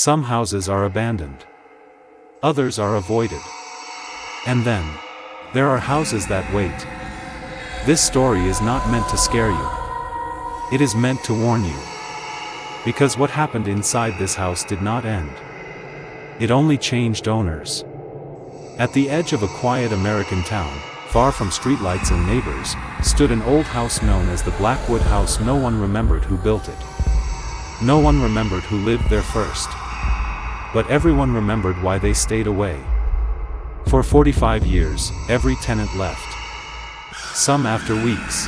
Some houses are abandoned. Others are avoided. And then, there are houses that wait. This story is not meant to scare you. It is meant to warn you. Because what happened inside this house did not end. It only changed owners. At the edge of a quiet American town, far from streetlights and neighbors, stood an old house known as the Blackwood House. No one remembered who built it. No one remembered who lived there first. But everyone remembered why they stayed away. For 45 years, every tenant left. Some after weeks.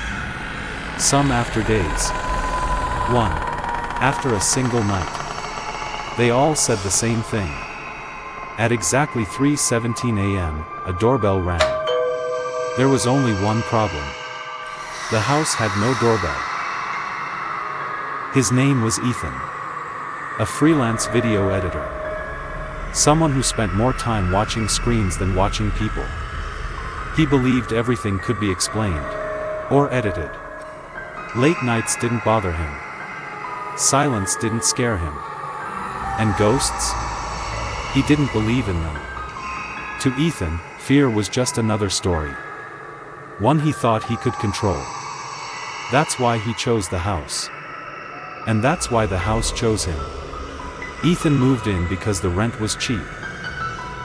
Some after days. One after a single night. They all said the same thing. At exactly 3:17 a.m., a doorbell rang. There was only one problem. The house had no doorbell. His name was Ethan. A freelance video editor. Someone who spent more time watching screens than watching people. He believed everything could be explained. Or edited. Late nights didn't bother him. Silence didn't scare him. And ghosts? He didn't believe in them. To Ethan, fear was just another story. One he thought he could control. That's why he chose the house. And that's why the house chose him. Ethan moved in because the rent was cheap.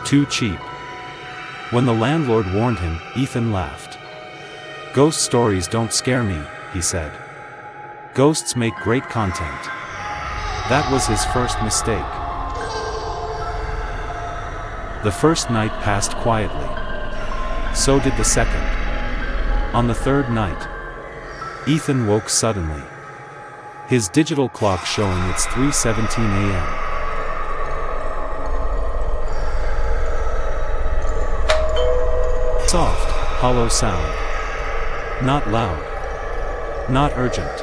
Too cheap. When the landlord warned him, Ethan laughed. Ghost stories don't scare me, he said. Ghosts make great content. That was his first mistake. The first night passed quietly. So did the second. On the third night, Ethan woke suddenly. His digital clock showing it's 3:17 a.m. Soft, hollow sound. Not loud. Not urgent.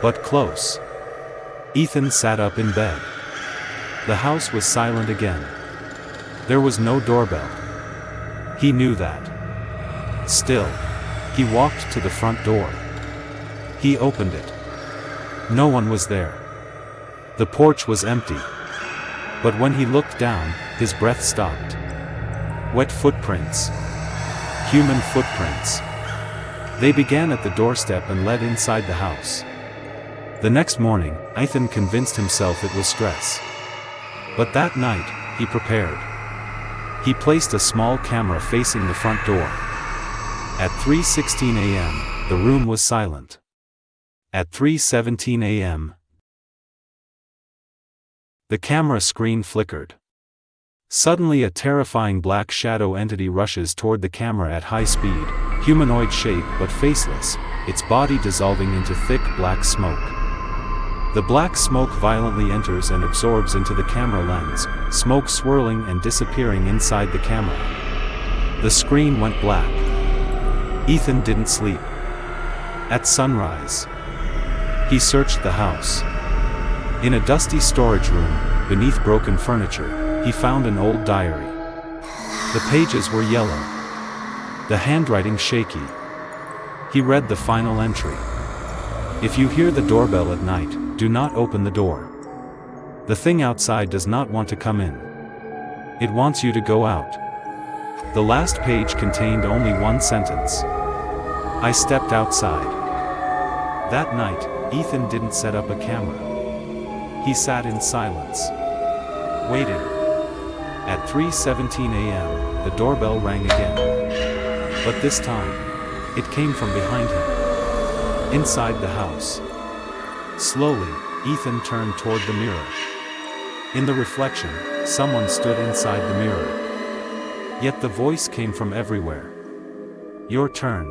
But close. Ethan sat up in bed. The house was silent again. There was no doorbell. He knew that. Still, he walked to the front door. He opened it. No one was there. The porch was empty. But when he looked down, his breath stopped. Wet footprints. Human footprints. They began at the doorstep and led inside the house. The next morning, Ethan convinced himself it was stress. But that night, he prepared. He placed a small camera facing the front door. At 3:16 a.m., the room was silent. At 3:17 a.m., the camera screen flickered. Suddenly a terrifying black shadow entity rushes toward the camera at high speed, humanoid shape but faceless, its body dissolving into thick black smoke. The black smoke violently enters and absorbs into the camera lens, smoke swirling and disappearing inside the camera. The screen went black. Ethan didn't sleep. At sunrise, he searched the house. In a dusty storage room, beneath broken furniture, he found an old diary. The pages were yellow. The handwriting shaky. He read the final entry. If you hear the doorbell at night, do not open the door. The thing outside does not want to come in. It wants you to go out. The last page contained only one sentence. I stepped outside. That night, Ethan didn't set up a camera. He sat in silence. Waited. At 3:17 a.m., the doorbell rang again. But this time, it came from behind him. Inside the house. Slowly, Ethan turned toward the mirror. In the reflection, someone stood inside the mirror. Yet the voice came from everywhere. Your turn.